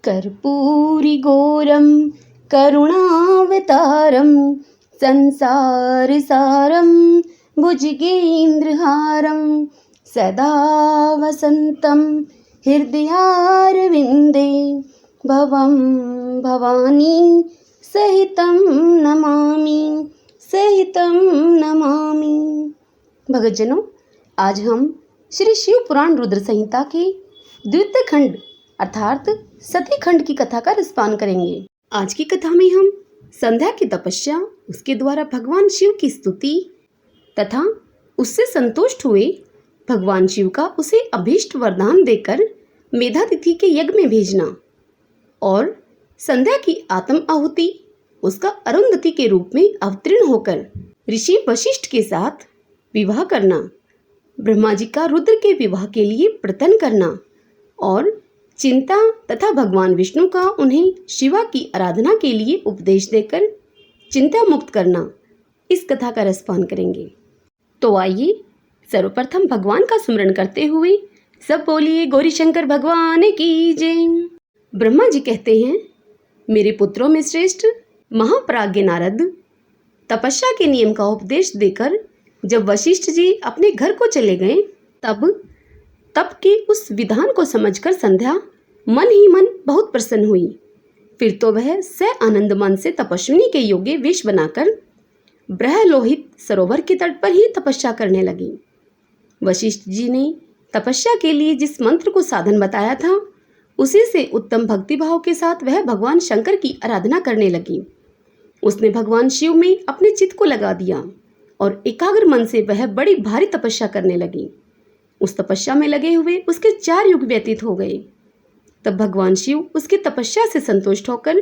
कर्पूरिगौरं करुणावतारं संसारसारं भुजगेन्द्रहारं सदा वसन्तं हृदयारविन्दे भवं भवानी सहितं नमामि। भगतजनों, आज हम श्री शिव पुराण रुद्र संहिता के द्वितीय खंड अर्थात सती खंड की कथा का रसपान करेंगे। आज की कथा में हम संध्या की तपस्या, उसके द्वारा भगवान शिव की स्तुति तथा उससे संतुष्ट हुए भगवान शिव का उसे अभीष्ट वरदान देकर मेधातिथि के यज्ञ में भेजना और संध्या की आत्म आहुति उसका अरुंधति के रूप में अवतीर्ण होकर ऋषि वशिष्ठ के साथ विवाह करना, ब्रह्मा जी का रुद्र के विवाह के लिए प्रयत्न करना और चिंता तथा भगवान विष्णु का उन्हें शिवा की आराधना के लिए उपदेश देकर चिंता मुक्त करना, इस कथा का रसपान करेंगे। तो आइए सर्वप्रथम भगवान का स्मरण करते हुए सब बोलिए गौरी शंकर भगवान की जय। ब्रह्मा जी कहते हैं, मेरे पुत्रों में श्रेष्ठ महाप्राज्ञ नारद तपस्या के नियम का उपदेश देकर जब वशिष्ठ जी अपने घर को चले गए, तब के उस विधान को समझकर संध्या मन ही मन बहुत प्रसन्न हुई। फिर तो वह स आनंद मन से तपस्विनी के योग्य वेश बनाकर ब्रह्मलोहित सरोवर के तट पर ही तपस्या करने लगी। वशिष्ठ जी ने तपस्या के लिए जिस मंत्र को साधन बताया था, उसी से उत्तम भक्तिभाव के साथ वह भगवान शंकर की आराधना करने लगी। उसने भगवान शिव में अपने चित्त को लगा दिया और एकाग्र मन से वह बड़ी भारी तपस्या करने लगी। उस तपस्या में लगे हुए उसके 4 युग व्यतीत हो गए। तब भगवान शिव उसकी तपस्या से संतुष्ट होकर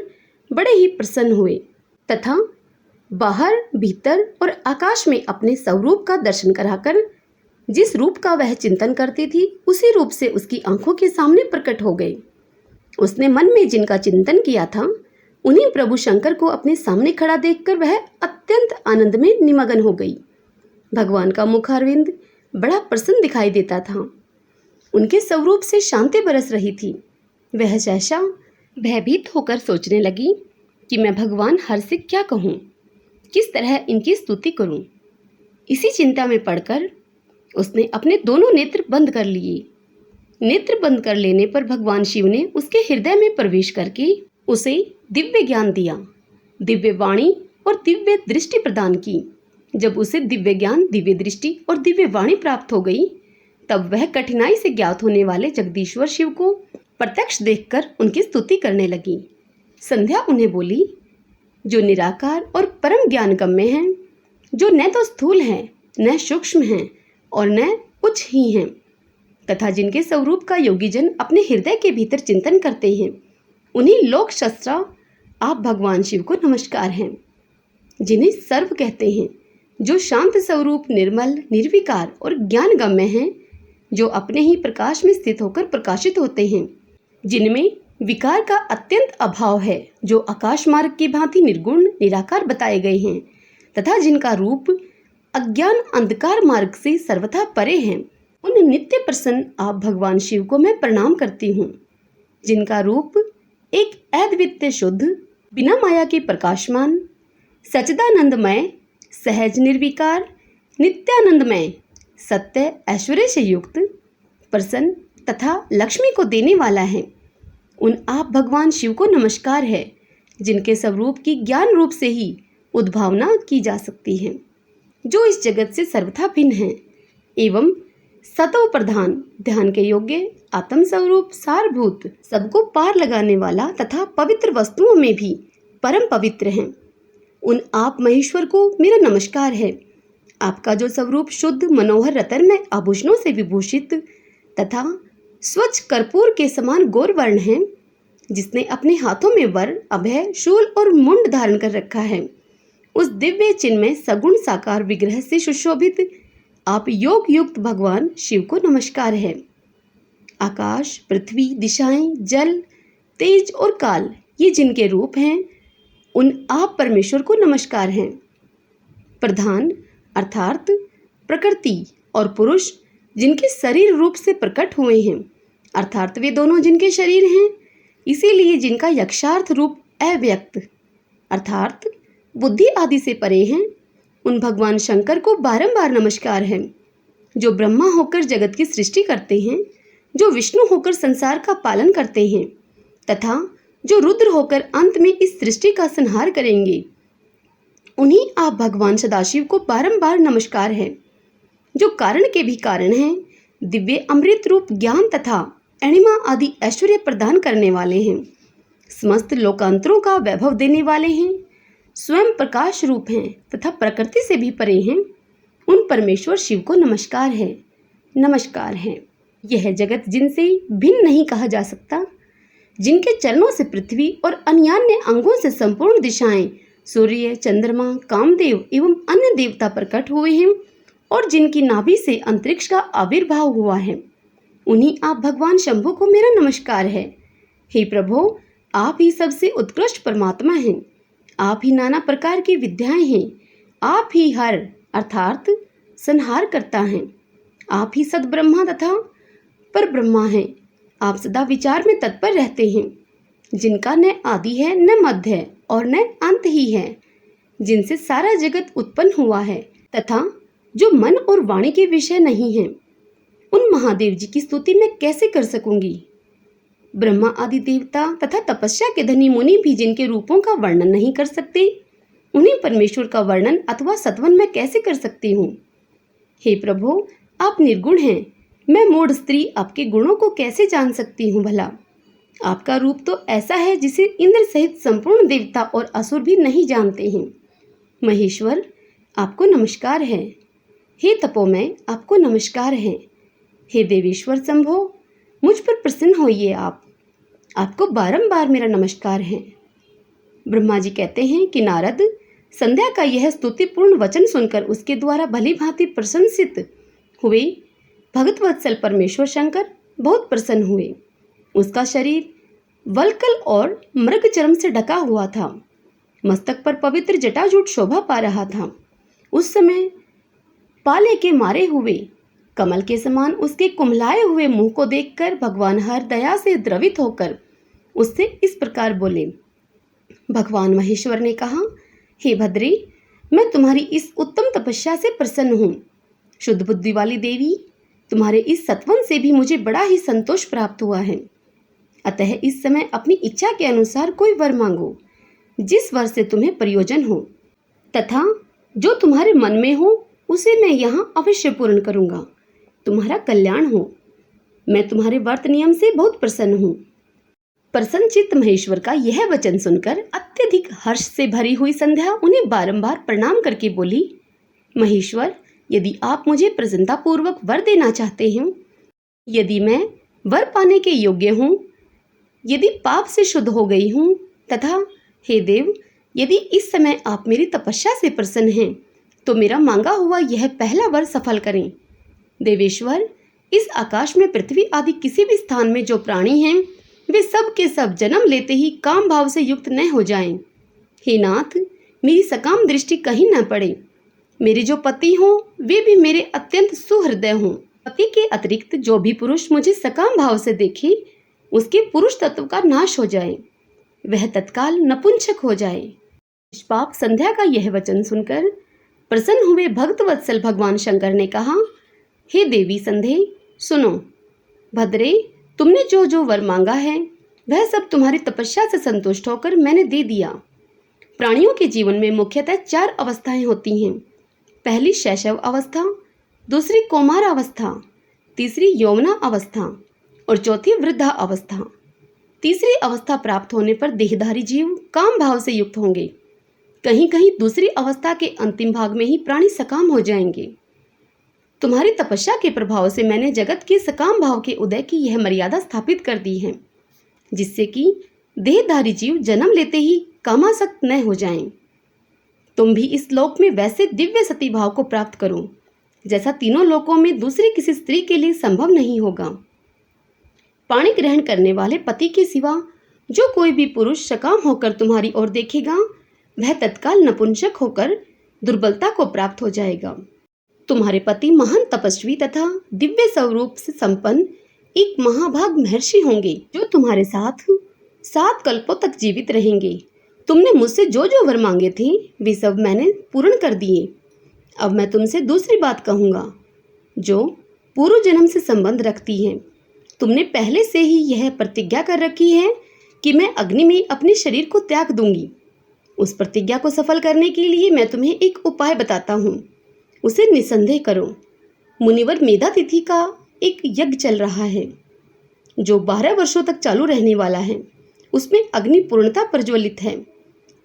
बड़े ही प्रसन्न हुए तथा बाहर, भीतर और आकाश में अपने स्वरूप का दर्शन कराकर जिस रूप का वह चिंतन करती थी, उसी रूप से उसकी आंखों के सामने प्रकट हो गए। उसने मन में जिनका चिंतन किया था, उन्हीं प्रभु शंकर को अपने सामने खड़ा देखकर वह अत्यंत आनंद में निमग्न हो गई। भगवान का मुखारविंद बड़ा प्रसन्न दिखाई देता था। उनके स्वरूप से शांति बरस रही थी। वह सहसा भयभीत होकर सोचने लगी कि मैं भगवान हर से क्या कहूँ, किस तरह इनकी स्तुति करूँ। इसी चिंता में पड़कर उसने अपने दोनों नेत्र बंद कर लिए। नेत्र बंद कर लेने पर भगवान शिव ने उसके हृदय में प्रवेश करके उसे दिव्य ज्ञान दिया, दिव्य वाणी और दिव्य दृष्टि प्रदान की। जब उसे दिव्य ज्ञान, दिव्य दृष्टि और दिव्य वाणी प्राप्त हो गई, तब वह कठिनाई से ज्ञात होने वाले जगदीश्वर शिव को प्रत्यक्ष देखकर उनकी स्तुति करने लगी। संध्या उन्हें बोली, जो निराकार और परम ज्ञान गम्य हैं, जो न तो स्थूल हैं, न सूक्ष्म हैं और न उच्च ही हैं, तथा जिनके स्वरूप का योगीजन अपने हृदय के भीतर चिंतन करते हैं, उन्हीं लोक शस्त्रा आप भगवान शिव को नमस्कार हैं। जिन्हें सर्व कहते हैं, जो शांत स्वरूप, निर्मल, निर्विकार और ज्ञान गम्य हैं, जो अपने ही प्रकाश में स्थित होकर प्रकाशित होते हैं, जिनमें विकार का अत्यंत अभाव है, जो आकाश मार्ग की भांति निर्गुण निराकार बताए गए हैं तथा जिनका रूप अज्ञान अंधकार मार्ग से सर्वथा परे हैं, उन नित्य प्रसन्न आप भगवान शिव को मैं प्रणाम करती हूँ। जिनका रूप एक अद्वितीय शुद्ध, बिना माया के प्रकाशमान, सच्चिदानंदमय, सहज निर्विकार, नित्यानंदमय, सत्य ऐश्वर्य से युक्त, प्रसन्न तथा लक्ष्मी को देने वाला है, उन आप भगवान शिव को नमस्कार है, जिनके स्वरूप की ज्ञान रूप से ही उद्भावना की जा सकती है, जो इस जगत से सर्वथा भिन्न है एवं सतव प्रधान, ध्यान के योग्य, आत्म स्वरूप, सारभूत, सबको पार लगाने वाला तथा पवित्र वस्तुओं में भी परम पवित्र हैं। उन आप महेश्वर को मेरा नमस्कार है। आपका जो स्वरूप शुद्ध, मनोहर, रत्नमय आभूषणों से विभूषित तथा स्वच्छ कर्पूर के समान गौर वर्ण है, जिसने अपने हाथों में वर, अभय, शूल और मुंड धारण कर रखा है, उस दिव्य चिन्मय सगुण साकार विग्रह से सुशोभित आप योग युक्त भगवान शिव को नमस्कार है। आकाश, पृथ्वी, दिशाएं, जल, तेज और काल, ये जिनके रूप हैं, उन आप परमेश्वर को नमस्कार है। प्रधान अर्थात प्रकृति और पुरुष जिनके शरीर रूप से प्रकट हुए हैं, अर्थात वे दोनों जिनके शरीर हैं, इसीलिए जिनका यक्षार्थ रूप अव्यक्त अर्थात बुद्धि आदि से परे हैं, उन भगवान शंकर को बारंबार नमस्कार है। जो ब्रह्मा होकर जगत की सृष्टि करते हैं, जो विष्णु होकर संसार का पालन करते हैं तथा जो रुद्र होकर अंत में इस सृष्टि का संहार करेंगे, उन्हीं आप भगवान सदाशिव को बारंबार नमस्कार है। जो कारण के भी कारण हैं, दिव्य अमृत रूप ज्ञान तथा अणिमा आदि ऐश्वर्य प्रदान करने वाले हैं, समस्त लोकांतरों का वैभव देने वाले हैं, स्वयं प्रकाश रूप हैं तथा प्रकृति से भी परे हैं, उन परमेश्वर शिव को नमस्कार है, नमस्कार है। यह जगत जिनसे भिन्न नहीं कहा जा सकता, जिनके चरणों से पृथ्वी और अन्यान्य अंगों से संपूर्ण दिशाएं, सूर्य, चंद्रमा, कामदेव एवं अन्य देवता प्रकट हुए हैं और जिनकी नाभि से अंतरिक्ष का आविर्भाव हुआ है, उन्हीं आप भगवान शंभु को मेरा नमस्कार है। हे प्रभु, आप ही सबसे उत्कृष्ट परमात्मा हैं, आप ही नाना प्रकार की विद्याएं हैं, आप ही हर अर्थात संहार करता हैं, आप ही सद ब्रह्मा तथा पर ब्रह्मा हैं, आप सदा विचार में तत्पर रहते हैं, जिनका न आदि है न मध्य है और न अंत ही है, जिनसे सारा जगत उत्पन्न हुआ है तथा जो मन और वाणी के विषय नहीं है, उन महादेव जी की स्तुति मैं कैसे कर सकूंगी। ब्रह्मा आदि देवता तथा तपस्या के धनी मुनि भी जिनके रूपों का वर्णन नहीं कर सकते, उन्हीं परमेश्वर का वर्णन अथवा सत्वन मैं कैसे कर सकती हूँ। हे प्रभु, आप निर्गुण हैं, मैं मूढ़ स्त्री आपके गुणों को कैसे जान सकती हूँ भला। आपका रूप तो ऐसा है जिसे इंद्र सहित संपूर्ण देवता और असुर भी नहीं जानते हैं। महेश्वर, आपको नमस्कार है। हे तपोमय, आपको नमस्कार है। हे देवेश्वर शंभो, मुझ पर प्रसन्न होइए आप, आपको बारंबार मेरा नमस्कार है। ब्रह्मा जी कहते हैं कि नारद संध्या का यह स्तुतिपूर्ण वचन सुनकर उसके द्वारा भली भांति प्रशंसित हुए भगतवत्सल परमेश्वर शंकर बहुत प्रसन्न हुए। उसका शरीर वल्कल और मृग चर्म से ढका हुआ था, मस्तक पर पवित्र जटाजूट शोभा पा रहा था। उस समय पाले के मारे हुए कमल के समान उसके कुम्हलाए हुए मुंह को देखकर भगवान हर दया से द्रवित होकर उससे इस प्रकार बोले। भगवान महेश्वर ने कहा, हे भद्रे, मैं तुम्हारी इस उत्तम तपस्या से प्रसन्न हूँ। शुद्ध बुद्धि वाली देवी, तुम्हारे इस सत्वन से भी मुझे बड़ा ही संतोष प्राप्त हुआ है। अतः इस समय अपनी इच्छा के अनुसार कोई वर मांगो, जिस वर से तुम्हें प्रयोजन हो तथा जो तुम्हारे मन में हो उसे मैं यहाँ अवश्य पूर्ण करूँगा। तुम्हारा कल्याण हो। मैं तुम्हारे व्रत नियम से बहुत प्रसन्न हूँ। प्रसन्नचित्त महेश्वर का यह वचन सुनकर अत्यधिक हर्ष से भरी हुई संध्या उन्हें बारंबार प्रणाम करके बोली, महेश्वर, यदि आप मुझे प्रसन्नतापूर्वक वर देना चाहते हैं, यदि मैं वर पाने के योग्य हूँ, यदि पाप से शुद्ध हो गई हूँ तथा हे देव, यदि इस समय आप मेरी तपस्या से प्रसन्न हैं, तो मेरा मांगा हुआ यह पहला वर सफल करें। देवेश्वर, इस आकाश में पृथ्वी आदि किसी भी स्थान में जो प्राणी हैं, वे सब के सब जन्म लेते ही काम भाव से युक्त न हो जाएं। हे नाथ, मेरी सकाम दृष्टि कहीं न पड़े। मेरे जो पति हों वे भी मेरे अत्यंत सुहृदय हों। पति के अतिरिक्त जो भी पुरुष मुझे सकाम भाव से देखे, उसके पुरुष तत्व का नाश हो जाए, वह तत्काल नपुंसक हो जाए। निष्पाप संध्या का यह वचन सुनकर प्रसन्न हुए भक्तवत्सल भगवान शंकर ने कहा, हे देवी संध्या, सुनो। भद्रे, तुमने जो जो वर मांगा है वह सब तुम्हारी तपस्या से संतुष्ट होकर मैंने दे दिया। प्राणियों के जीवन में मुख्यतः 4 अवस्थाएं होती हैं। पहली शैशव अवस्था, दूसरी कौमार अवस्था, तीसरी यौवना अवस्था और चौथी वृद्धा अवस्था। तीसरी अवस्था प्राप्त होने पर देहधारी जीव काम भाव से युक्त होंगे। कहीं कहीं दूसरी अवस्था के अंतिम भाग में ही प्राणी सकाम हो जाएंगे। तुम्हारी तपस्या के प्रभाव से मैंने जगत के सकाम भाव के उदय की यह मर्यादा स्थापित कर दी है, जिससे कि देहधारी जीव जन्म लेते ही कामासक्त न हो जाएं। तुम भी इस लोक में वैसे दिव्य सती भाव को प्राप्त करो, जैसा तीनों लोकों में दूसरी किसी स्त्री के लिए संभव नहीं होगा। पाणी ग्रहण करने वाले पति के सिवा जो कोई भी पुरुष सकाम होकर तुम्हारी ओर देखेगा, वह तत्काल नपुंसक होकर दुर्बलता को प्राप्त हो जाएगा। तुम्हारे पति महान तपस्वी तथा दिव्य स्वरूप से संपन्न एक महाभाग महर्षि होंगे, जो तुम्हारे साथ 7 कल्पों तक जीवित रहेंगे। तुमने मुझसे जो जो वर मांगे थे वे सब मैंने पूर्ण कर दिए। अब मैं तुमसे दूसरी बात कहूँगा जो पूर्व जन्म से संबंध रखती है। तुमने पहले से ही यह प्रतिज्ञा कर रखी है कि मैं अग्नि में अपने शरीर को त्याग दूंगी। उस प्रतिज्ञा को सफल करने के लिए मैं तुम्हें एक उपाय बताता हूँ, उसे निसंदेह करो। मुनिवर मेधातिथि का एक यज्ञ चल रहा है जो 12 वर्षों तक चालू रहने वाला है। उसमें अग्नि पूर्णता प्रज्वलित है।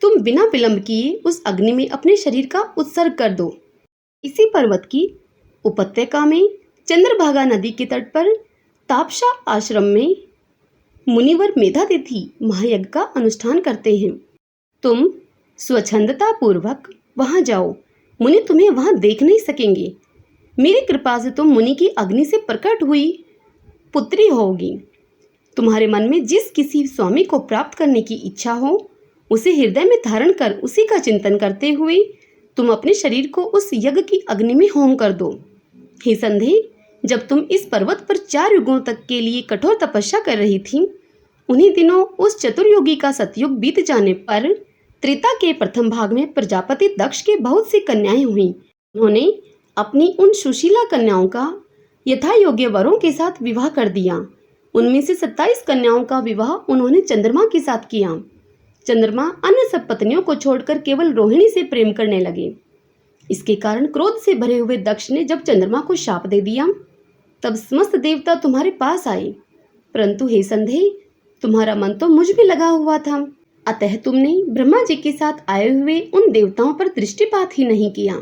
तुम बिना विलंब किए उस अग्नि में अपने शरीर का उत्सर्ग कर दो। इसी पर्वत की उपत्यका में चंद्रभागा नदी के तट पर तापसा आश्रम में मुनिवर मेधातिथि महायज्ञ का अनुष्ठान करते हैं। तुम स्वच्छंदता पूर्वक वहां जाओ। मुनि तुम्हें वहां देख नहीं सकेंगे। मेरी कृपा से तुम मुनि की अग्नि से प्रकट हुई पुत्री होगी। तुम्हारे मन में जिस किसी स्वामी को प्राप्त करने की इच्छा हो उसे हृदय में धारण कर उसी का चिंतन करते हुए तुम अपने शरीर को उस यज्ञ की अग्नि में होम कर दो। हे संदेह, जब तुम इस पर्वत पर 4 युगों तक के लिए कठोर तपस्या कर रही थी, उन्हीं दिनों उस चतुर्युगी का सतयुग बीत जाने पर त्रेता के प्रथम भाग में प्रजापति दक्ष के बहुत सी कन्याएं हुईं। उन्होंने अपनी उन सुशीला कन्याओं का यथा योग्य वरों के साथ विवाह कर दिया। उनमें से 27 कन्याओं का विवाह उन्होंने चंद्रमा के साथ किया। चंद्रमा अन्य सब पत्नियों को छोड़कर केवल रोहिणी से प्रेम करने लगे। इसके कारण क्रोध से भरे हुए दक्ष ने जब चंद्रमा को शाप दे दिया, तब समस्त देवता तुम्हारे पास आए। परंतु हे संदेह, तुम्हारा मन तो मुझ में लगा हुआ था, अतः तुमने ब्रह्मा जी के साथ आए हुए उन देवताओं पर दृष्टिपात ही नहीं किया।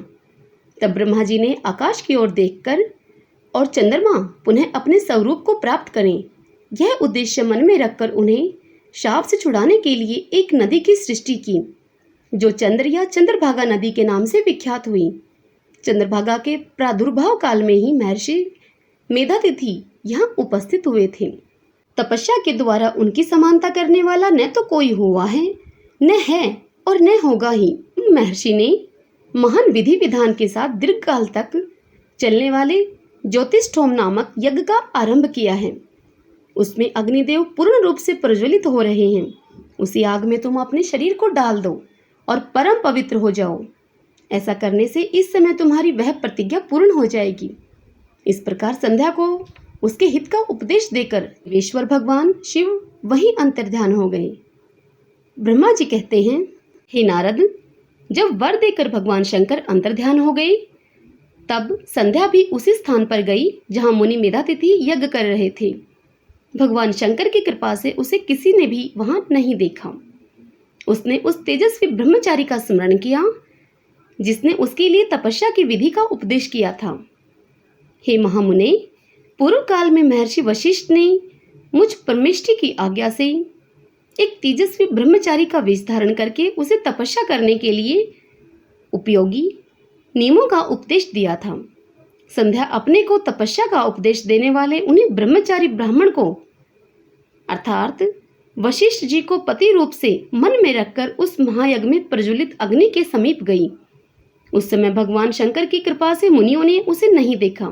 तब ब्रह्मा जी ने आकाश की ओर देखकर और चंद्रमा पुनः अपने स्वरूप को प्राप्त करें, यह उद्देश्य मन में रखकर उन्हें शाप से छुड़ाने के लिए एक नदी की सृष्टि की, जो चंद्र या चंद्रभागा नदी के नाम से विख्यात हुई। चंद्रभागा के प्रादुर्भाव काल में ही महर्षि मेधातिथि यहाँ उपस्थित हुए थे। तपस्या के द्वारा उनकी समानता करने वाला न तो कोई हुआ है, न है और न होगा ही। महर्षि ने महान विधि विधान के साथ दीर्घकाल तक चलने वाले ज्योतिष्ठोम नामक यज्ञ का आरंभ किया है। उसमें अग्निदेव पूर्ण रूप से प्रज्वलित हो रहे हैं। उसी आग में तुम अपने शरीर को डाल दो और परम पवित्र हो जाओ। ऐसा करने से इस समय तुम्हारी वह प्रतिज्ञा पूर्ण हो जाएगी। इस प्रकार संध्या को उसके हित का उपदेश देकर देवेश्वर भगवान शिव वहीं अंतर्ध्यान हो गए। ब्रह्मा जी कहते हैं, हे नारद, जब वर देकर भगवान शंकर अंतर्ध्यान हो गए, तब संध्या भी उसी स्थान पर गई जहां मुनि मेधातिथि यज्ञ कर रहे थे। भगवान शंकर की कृपा से उसे किसी ने भी वहां नहीं देखा। उसने उस तेजस्वी ब्रह्मचारी का स्मरण किया जिसने उसके लिए तपस्या की विधि का उपदेश किया था। हे महामुने, पूर्व काल में महर्षि वशिष्ठ ने मुझ परमेष्ठी की आज्ञा से एक तेजस्वी ब्रह्मचारी का वेश धारण करके उसे तपस्या करने के लिए उपयोगी नियमों का उपदेश दिया था। संध्या अपने को तपस्या का उपदेश देने वाले उन्हीं ब्रह्मचारी ब्राह्मण को अर्थात वशिष्ठ जी को पति रूप से मन में रखकर उस महायज्ञ में प्रज्वलित अग्नि के समीप गई। उस समय भगवान शंकर की कृपा से मुनियों ने उसे नहीं देखा।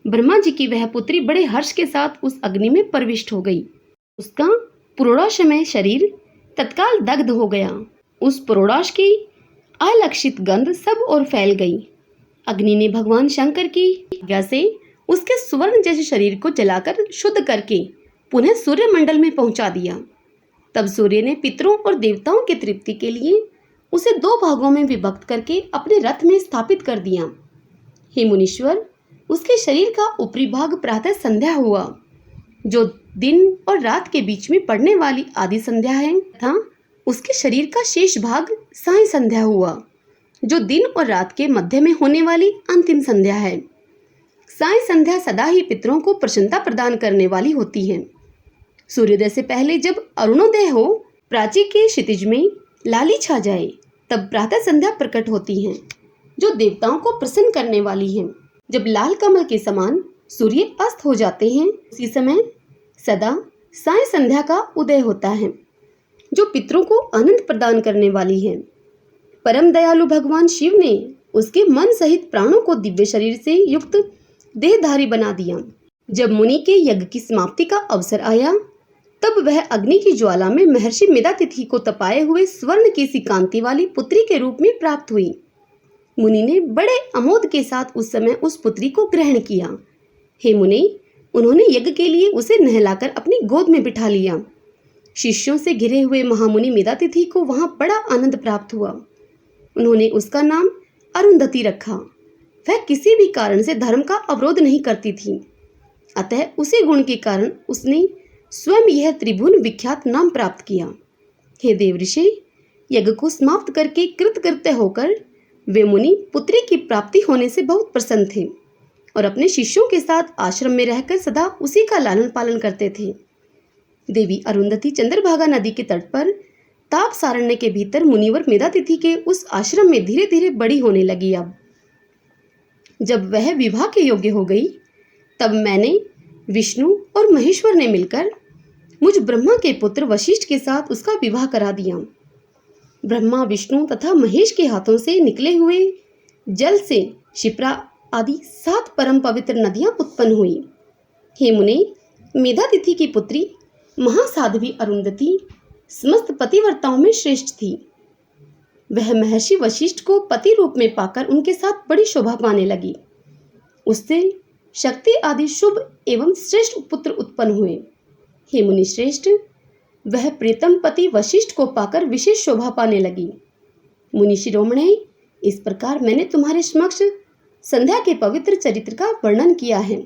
ब्रह्मा जी की वह पुत्री बड़े हर्ष के साथ उस अग्नि में प्रविष्ट हो गई। उसका पुरोडाशमय शरीर तत्काल दग्ध हो गया। उस पुरोडाश की अलक्षित गंध सब ओर फैल गई। अग्नि ने भगवान शंकर की आज्ञा से उसके सुवर्ण जैसे शरीर को जलाकर शुद्ध करके पुनः सूर्यमंडल में पहुंचा दिया। तब सूर्य ने पितरों और देवताओं की तृप्ति के लिए उसे 2 भागों में विभक्त करके अपने रथ में स्थापित कर दिया। हे मुनीश्वर, उसके शरीर का ऊपरी भाग प्रातः संध्या हुआ, जो दिन और रात के बीच में पड़ने वाली आदि संध्या है, तथा उसके शरीर का शेष भाग साय संध्या हुआ, जो दिन और रात के मध्य में होने वाली अंतिम संध्या है। साय संध्या सदा ही पितरों को प्रसन्नता प्रदान करने वाली होती है। सूर्योदय से पहले जब अरुणोदय हो, प्राची के क्षितिज में लाली छा जाए, तब प्रातः संध्या प्रकट होती है, जो देवताओं को प्रसन्न करने वाली है। जब लाल कमल के समान सूर्य अस्त हो जाते हैं, उसी समय सदा साय संध्या का उदय होता है, जो पितरों को आनंद प्रदान करने वाली है। परम दयालु भगवान शिव ने उसके मन सहित प्राणों को दिव्य शरीर से युक्त देहधारी बना दिया। जब मुनि के यज्ञ की समाप्ति का अवसर आया, तब वह अग्नि की ज्वाला में महर्षि मेधातिथि को तपाए हुए स्वर्ण की सी कांति वाली पुत्री के रूप में प्राप्त हुई। मुनि ने बड़े आमोद के साथ उस समय उस पुत्री को ग्रहण किया। हे मुनि, उन्होंने यज्ञ के लिए उसे नहलाकर अपनी गोद में बिठा लिया। शिष्यों से घिरे हुए महामुनि मेधातिथि को वहां बड़ा आनंद प्राप्त हुआ। उन्होंने उसका नाम अरुंधति रखा। वह किसी भी कारण से धर्म का अवरोध नहीं करती थी, अतः उसी गुण के कारण उसने स्वयं यह त्रिभुवन विख्यात नाम प्राप्त किया। हे देवऋषि, यज्ञ को समाप्त करके कृतकृत्य होकर वे मुनि पुत्री की प्राप्ति होने से बहुत प्रसन्न थे और अपने शिष्यों के साथ आश्रम में रहकर सदा उसी का लालन पालन करते थे। देवी अरुंधति चंद्रभागा नदी के तट पर ताप सारण्य के भीतर मुनिवर मेधातिथि के उस आश्रम में धीरे धीरे बड़ी होने लगी। अब जब वह विवाह के योग्य हो गई, तब मैंने, विष्णु और महेश्वर ने मिलकर मुझ ब्रह्मा के पुत्र वशिष्ठ के साथ उसका विवाह करा दिया। ब्रह्मा, विष्णु तथा महेश के हाथों से निकले हुए जल से शिप्रा आदि 7 परम पवित्र नदियां उत्पन्न हुई। हे मुने, मेधातिथि की पुत्री महासाध्वी अरुंधति समस्त पतिव्रताओं में श्रेष्ठ थी। वह महर्षि वशिष्ठ को पति रूप में पाकर उनके साथ बड़ी शोभा पाने लगी। उससे शक्ति आदि शुभ एवं श्रेष्ठ पुत्र उत्पन्न हुए। हे मुनि श्रेष्ठ, वह प्रीतम पति वशिष्ठ को पाकर विशेष शोभा पाने लगी। मुनि शिरोमणे, इस प्रकार मैंने तुम्हारे समक्ष संध्या के पवित्र चरित्र का वर्णन किया है,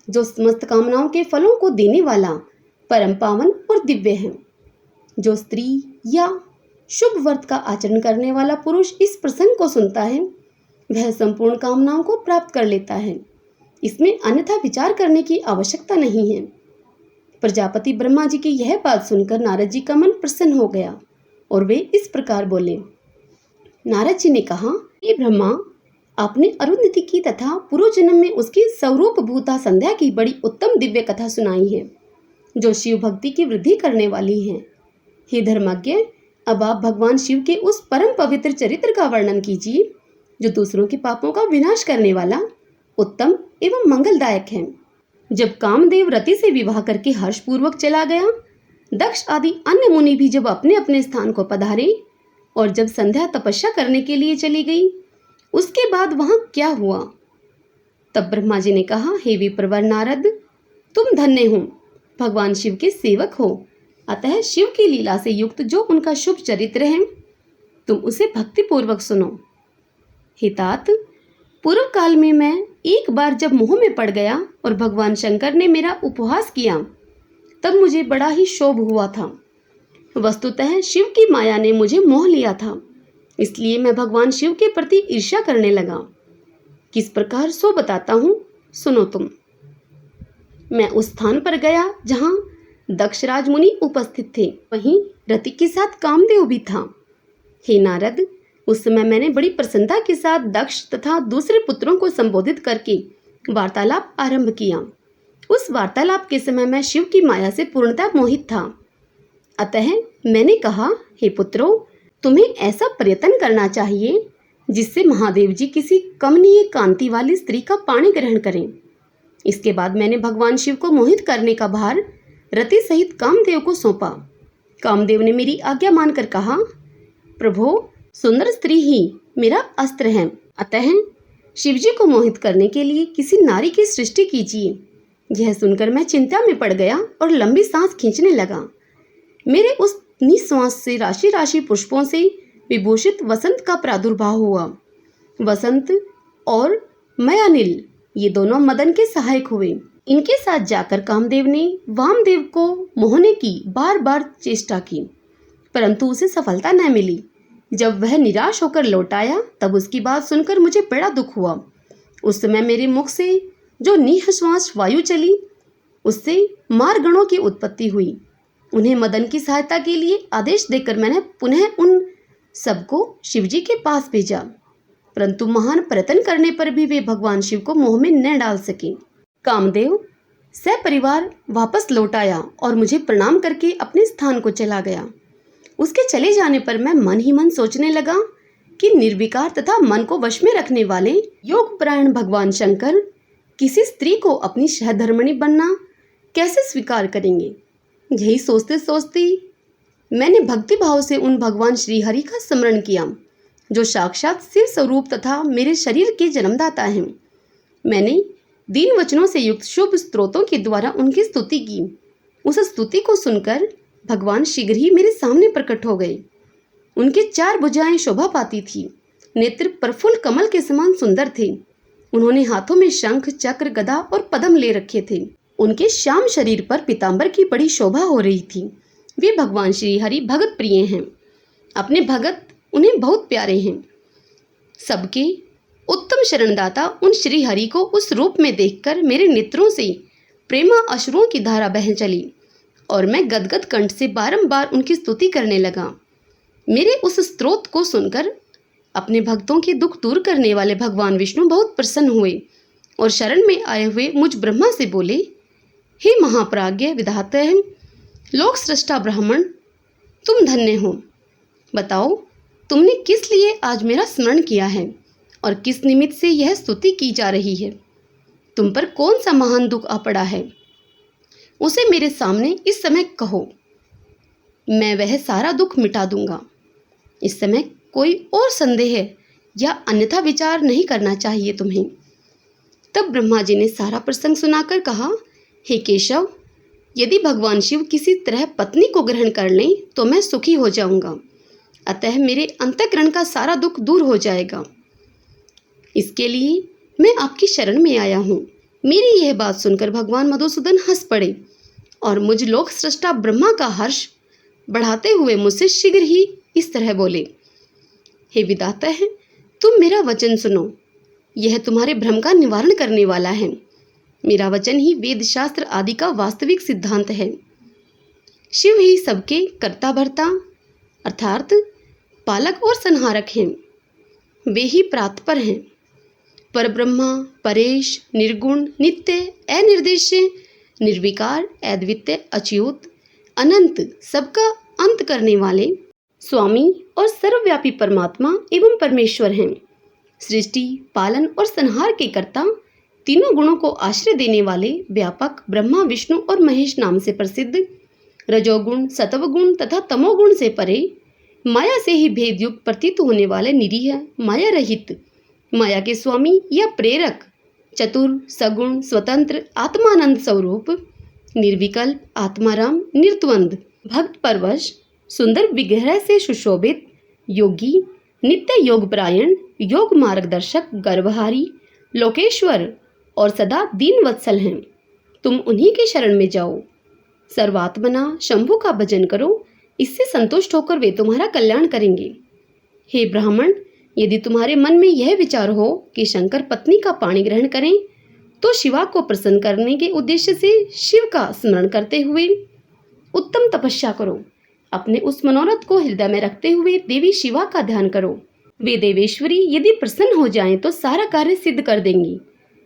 जो समस्त कामनाओं के फलों को देने वाला, परम पावन और दिव्य है। जो स्त्री या शुभ व्रत का आचरण करने वाला पुरुष इस प्रसंग को सुनता है, वह संपूर्ण कामनाओं को प्राप्त कर लेता है। इसमें अन्यथा विचार करने की आवश्यकता नहीं है। प्रजापति ब्रह्मा जी की यह बात सुनकर नारद जी का मन प्रसन्न हो गया और वे इस प्रकार बोले। नारद जी ने कहा, हे ब्रह्मा, आपने अरुंधति की तथा पूर्व जन्म में उसकी स्वरूप भूता संध्या की बड़ी उत्तम दिव्य कथा सुनाई है, जो शिव भक्ति की वृद्धि करने वाली है। हे धर्मज्ञ, अब आप भगवान शिव के उस परम पवित्र चरित्र का वर्णन कीजिए, जो दूसरों के पापों का विनाश करने वाला, उत्तम एवं मंगलदायक है। जब कामदेव रति से विवाह करके हर्षपूर्वक चला गया, दक्ष आदि अन्य मुनि भी जब अपने अपने स्थान को पधारे और जब संध्या तपस्या करने के लिए चली गई, उसके बाद वहां क्या हुआ? तब ब्रह्मा जी ने कहा, हे विप्रवर नारद, तुम धन्य हो, भगवान शिव के सेवक हो, अतः शिव की लीला से युक्त जो उनका शुभ चरित्र है, तुम उसे भक्ति पूर्वक सुनो। हे तात, पूर्व काल में मैं एक बार जब मोह में पड़ गया और भगवान शंकर ने मेरा उपहास किया, तब मुझे बड़ा ही शोभ हुआ था। वस्तुतः शिव की माया ने मुझे मोह लिया था, इसलिए मैं भगवान शिव के प्रति ईर्ष्या करने लगा। किस प्रकार सो बताता हूँ, सुनो तुम। मैं उस स्थान पर गया जहाँ दक्षराज मुनि उपस्थित थे, वहीं रति के साथ कामदेव भी था। हे नारद, उस समय मैंने बड़ी प्रसन्नता के साथ दक्ष तथा दूसरे पुत्रों को संबोधित करके वार्तालाप आरंभ किया। उस वार्तालाप के समय मैं शिव की माया से पूर्णतः मोहित था। अतः मैंने कहा, हे पुत्रों, तुम्हें ऐसा प्रयत्न करना चाहिए जिससे महादेव जी किसी कमनीय कांति वाली स्त्री का पाणी ग्रहण करें। इसके बाद मैंने भगवान शिव को मोहित करने का भार रति सहित कामदेव को सौंपा। कामदेव ने मेरी आज्ञा मानकर कहा, प्रभो, सुंदर स्त्री ही मेरा अस्त्र है, अतः शिवजी को मोहित करने के लिए किसी नारी की सृष्टि कीजिए। यह सुनकर मैं चिंता में पड़ गया और लंबी सांस खींचने लगा। मेरे उस निश्वास से राशि राशि पुष्पों से विभूषित वसंत का प्रादुर्भाव हुआ। वसंत और मयानिल ये दोनों मदन के सहायक हुए। इनके साथ जाकर कामदेव ने वामदेव को मोहने की बार बार चेष्टा की, परंतु उसे सफलता न मिली। जब वह निराश होकर लौट आया, तब उसकी बात सुनकर मुझे बड़ा दुख हुआ। उस समय मेरे मुख से जो निःश्वास वायु चली, उससे मारगणों की उत्पत्ति हुई। उन्हें मदन की सहायता के लिए आदेश देकर मैंने पुनः उन सबको शिवजी के पास भेजा, परंतु महान प्रयत्न करने पर भी वे भगवान शिव को मोह में न डाल सके। कामदेव सपरिवार वापस लौट आया और मुझे प्रणाम करके अपने स्थान को चला गया। उसके चले जाने पर मैं मन ही मन सोचने लगा कि निर्विकार तथा मन को वश में रखने वाले योगपरायण भगवान शंकर किसी स्त्री को अपनी सहधर्मिणी बनना कैसे स्वीकार करेंगे। यही सोचते सोचते मैंने भक्ति भाव से उन भगवान श्री हरि का स्मरण किया, जो साक्षात शिव स्वरूप तथा मेरे शरीर के जन्मदाता हैं। मैंने दीन वचनों से युक्त शुभ स्तोत्रों के द्वारा उनकी स्तुति की। उस स्तुति को सुनकर भगवान शीघ्र ही मेरे सामने प्रकट हो गए। उनकी 4 भुजाएं शोभा पाती थी, नेत्र प्रफुल्ल कमल के समान सुंदर थे। उन्होंने हाथों में शंख, चक्र, गदा और पद्म ले रखे थे। उनके श्याम शरीर पर पीतांबर की बड़ी शोभा हो रही थी। वे भगवान श्री हरि भगत प्रिय हैं। अपने भगत उन्हें बहुत प्यारे हैं। सबके उत्तम शरणदाता उन श्री हरि को उस रूप में देखकर मेरे नेत्रों से प्रेमा अश्रुओं की धारा बह चली और मैं गदगद कंठ से बारंबार उनकी स्तुति करने लगा। मेरे उस स्तोत्र को सुनकर अपने भक्तों के दुख दूर करने वाले भगवान विष्णु बहुत प्रसन्न हुए और शरण में आए हुए मुझ ब्रह्मा से बोले, हे महाप्राज्ञ विधाता, लोक सृष्टा ब्राह्मण, तुम धन्य हो। बताओ, तुमने किस लिए आज मेरा स्मरण किया है और किस निमित्त से यह स्तुति की जा रही है? तुम पर कौन सा महान दुख आ पड़ा है? उसे मेरे सामने इस समय कहो, मैं वह सारा दुख मिटा दूंगा। इस समय कोई और संदेह या अन्यथा विचार नहीं करना चाहिए तुम्हें। तब ब्रह्मा जी ने सारा प्रसंग सुनाकर कहा, हे केशव, यदि भगवान शिव किसी तरह पत्नी को ग्रहण कर लें तो मैं सुखी हो जाऊंगा, अतः मेरे अंतःकरण का सारा दुख दूर हो जाएगा। इसके लिए मैं आपकी शरण में आया हूँ। मेरी यह बात सुनकर भगवान मधुसूदन हंस पड़े और मुझ लोक सृष्टा ब्रह्मा का हर्ष बढ़ाते हुए मुझसे शीघ्र ही इस तरह बोले, हे विधाता है, तुम मेरा वचन सुनो। यह तुम्हारे भ्रम का निवारण करने वाला है। मेरा वचन ही वेद शास्त्र आदि का वास्तविक सिद्धांत है। शिव ही सबके कर्ता भर्ता अर्थात पालक और संहारक हैं। वे ही प्रातपर हैं। परब्रह्मा, परेश, निर्गुण, नित्य, अनिर्देश्य, निर्विकार, अद्वितीय, अच्युत, अनंत, सबका अंत करने वाले स्वामी और सर्वव्यापी परमात्मा एवं परमेश्वर हैं। सृष्टि, पालन और संहार के कर्ता, तीनों गुणों को आश्रय देने वाले व्यापक ब्रह्मा, विष्णु और महेश नाम से प्रसिद्ध, रजोगुण, सत्वगुण तथा तमोगुण से परे, माया से ही भेदयुक्त प्रतीत होने वाले निरीह, माया रहित, माया के स्वामी या प्रेरक, चतुर, सगुण, स्वतंत्र, आत्मानंद स्वरूप, निर्विकल्प, आत्माराम, निर्द्वंद, भक्त परवश, सुंदर विग्रह से सुशोभित, योगी, नित्य योगपरायण, योग मार्गदर्शक, गर्भहारी, लोकेश्वर और सदा दीन वत्सल हैं। तुम उन्हीं के शरण में जाओ। सर्वात्मना शंभु का भजन करो, इससे संतुष्ट होकर वे तुम्हारा कल्याण करेंगे। हे ब्राह्मण, यदि तुम्हारे मन में यह विचार हो कि शंकर पत्नी का पाणी ग्रहण करें, तो शिवा को प्रसन्न करने के उद्देश्य से शिव का स्मरण करते हुए उत्तम तपस्या करो। अपने उस मनोरथ को हृदय में रखते हुए देवी शिवा का ध्यान करो। वे देवेश्वरी यदि प्रसन्न हो जाएं तो सारा कार्य सिद्ध कर देंगी।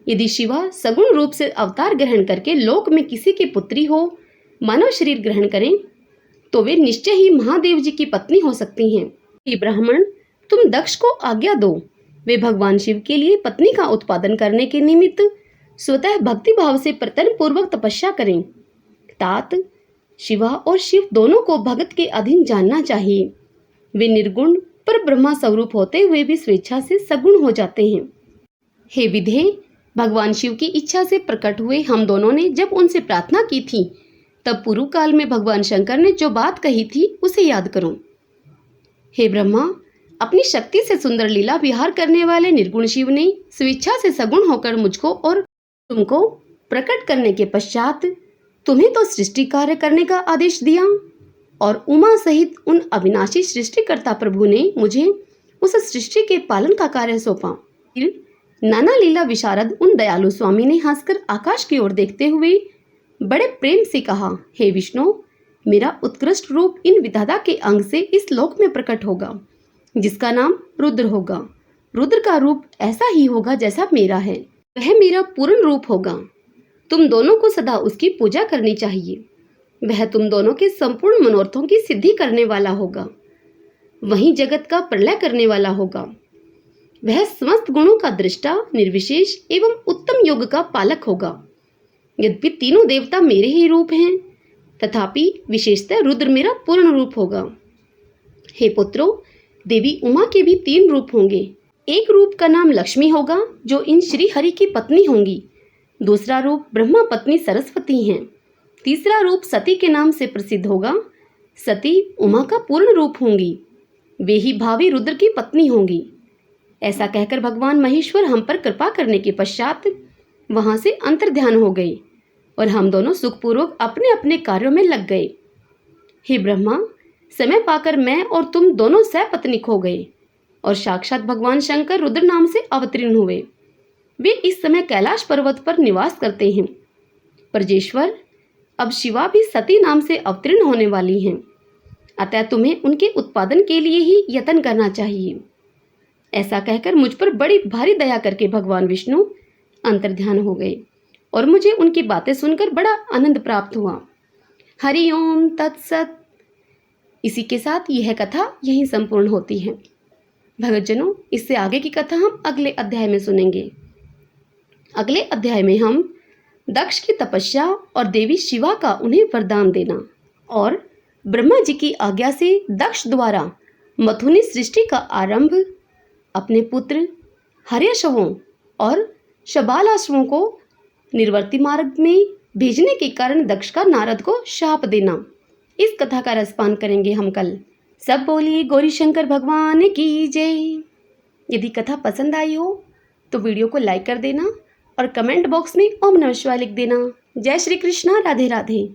यदि शिवा सगुण रूप से अवतार ग्रहण करके लोक में किसी की पुत्री हो, मानव शरीर ग्रहण करें, तो वे निश्चय ही महादेव जी की पत्नी हो सकती हैं। हे ब्राह्मण, तुम दक्ष को आज्ञा दो, वे भगवान शिव के लिए पत्नी का उत्पादन करने के निमित्त स्वतः भक्ति भाव से प्रयत्न पूर्वक तपस्या करें। तात शिवा और शिव दोनों को भगत के अधीन जानना चाहिए। वे निर्गुण पर ब्रह्मा स्वरूप होते हुए भी स्वेच्छा से सगुण हो जाते हैं। हे विधे, भगवान शिव की इच्छा से प्रकट हुए हम दोनों ने जब उनसे प्रार्थना की थी, तब पूर्व काल में भगवान शंकर ने जो बात कही थी उसे याद करो। हे ब्रह्मा, अपनी शक्ति से सुंदर लीला विहार करने वाले निर्गुण शिव ने स्वेच्छा से सगुण होकर मुझको और तुमको प्रकट करने के पश्चात तुम्हें तो सृष्टि कार्य करने का आदेश दिया और उमा सहित उन अविनाशी सृष्टिकर्ता प्रभु ने मुझे उस सृष्टि के पालन का कार्य सौंपा। फिर नाना लीला विशारद उन दयालु स्वामी ने हंसकर आकाश की ओर देखते हुए बड़े प्रेम से कहा, हे विष्णु, मेरा उत्कृष्ट रूप इन विधाता के अंग से इस लोक में प्रकट होगा, जिसका नाम रुद्र होगा। रुद्र का रूप ऐसा ही होगा जैसा मेरा है, वह मेरा पूर्ण रूप होगा। तुम दोनों को सदा उसकी पूजा करनी चाहिए। वह तुम दोनों के संपूर्ण मनोरथों की सिद्धि करने वाला होगा। वही जगत का प्रलय करने वाला होगा। वह समस्त गुणों का दृष्टा, निर्विशेष एवं उत्तम योग का पालक होगा। यद्यपि तीनों देवता मेरे ही रूप हैं तथापि विशेषतः रुद्र मेरा पूर्ण रूप होगा। हे पुत्रों, देवी उमा के भी 3 रूप होंगे। एक रूप का नाम लक्ष्मी होगा, जो इन श्री हरि की पत्नी होंगी। दूसरा रूप ब्रह्मा पत्नी सरस्वती हैं। तीसरा रूप सती के नाम से प्रसिद्ध होगा। सती उमा का पूर्ण रूप होंगी। वे ही भावी रुद्र की पत्नी होंगी। ऐसा कहकर भगवान महेश्वर हम पर कृपा करने के पश्चात वहां से अंतर्ध्यान हो गए और हम दोनों सुखपूर्वक अपने अपने कार्यों में लग गए। हे ब्रह्मा, समय पाकर मैं और तुम दोनों सपत्नीक हो गए और साक्षात भगवान शंकर रुद्र नाम से अवतीर्ण हुए। वे इस समय कैलाश पर्वत पर निवास करते हैं। ब्रजेश्वर, अब शिवा भी सती नाम से अवतीर्ण होने वाली हैं, अतः तुम्हें उनके उत्पादन के लिए ही यत्न करना चाहिए। ऐसा कहकर मुझ पर बड़ी भारी दया करके भगवान विष्णु अंतर्ध्यान हो गए और मुझे उनकी बातें सुनकर बड़ा आनंद प्राप्त हुआ। हरि ओम तत्सत। इसी के साथ यह कथा यहीं संपूर्ण होती है। भक्तजनों, इससे आगे की कथा हम अगले अध्याय में सुनेंगे। अगले अध्याय में हम दक्ष की तपस्या और देवी शिवा का उन्हें वरदान देना और ब्रह्मा जी की आज्ञा से दक्ष द्वारा मथुनी सृष्टि का आरंभ, अपने पुत्र हर्यशवों और शबालाश्वों को निर्वर्ती मार्ग में भेजने के कारण दक्ष का नारद को शाप देना, इस कथा का रसपान करेंगे हम कल। सब बोलिए गौरी शंकर भगवान की जय। यदि कथा पसंद आई हो तो वीडियो को लाइक कर देना और कमेंट बॉक्स में ओम नमः शिवाय लिख देना। जय श्री कृष्णा, राधे राधे।